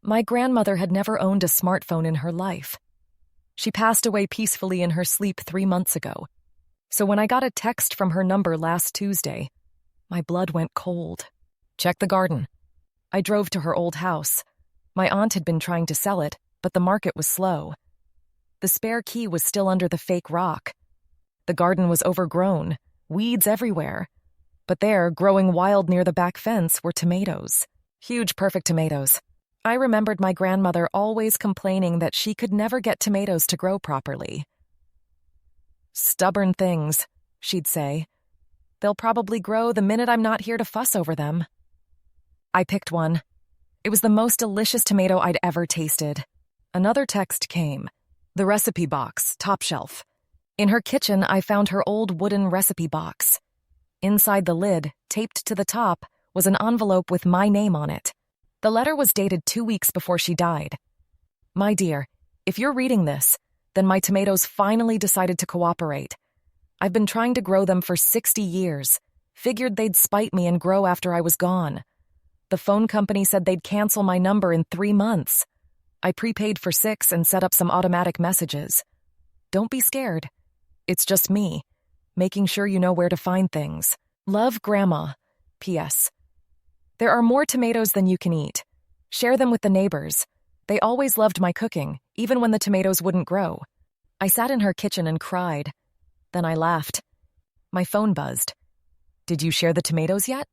My grandmother had never owned a smartphone in her life. She passed away peacefully in her sleep 3 months ago. So when I got a text from her number last Tuesday, my blood went cold. Check the garden. I drove to her old house. My aunt had been trying to sell it, but the market was slow. The spare key was still under the fake rock. The garden was overgrown, weeds everywhere. But there, growing wild near the back fence, were tomatoes. Huge, perfect tomatoes. I remembered my grandmother always complaining that she could never get tomatoes to grow properly. "Stubborn things," she'd say. "They'll probably grow the minute I'm not here to fuss over them." I picked one. It was the most delicious tomato I'd ever tasted. Another text came. The recipe box, top shelf. In her kitchen, I found her old wooden recipe box. Inside the lid, taped to the top, was an envelope with my name on it. The letter was dated 2 weeks before she died. "My dear, if you're reading this, then my tomatoes finally decided to cooperate. I've been trying to grow them for 60 years. Figured they'd spite me and grow after I was gone. The phone company said they'd cancel my number in 3 months. I prepaid for 6 and set up some automatic messages. Don't be scared. It's just me, making sure you know where to find things. Love, Grandma. P.S. There are more tomatoes than you can eat. Share them with the neighbors. They always loved my cooking, even when the tomatoes wouldn't grow." I sat in her kitchen and cried. Then I laughed. My phone buzzed. "Did you share the tomatoes yet?"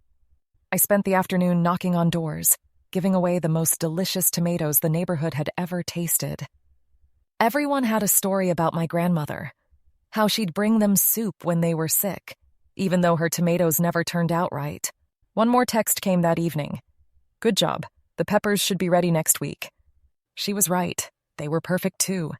I spent the afternoon knocking on doors, giving away the most delicious tomatoes the neighborhood had ever tasted. Everyone had a story about my grandmother, how she'd bring them soup when they were sick, even though her tomatoes never turned out right. One more text came that evening. "Good job. The peppers should be ready next week." She was right. They were perfect too.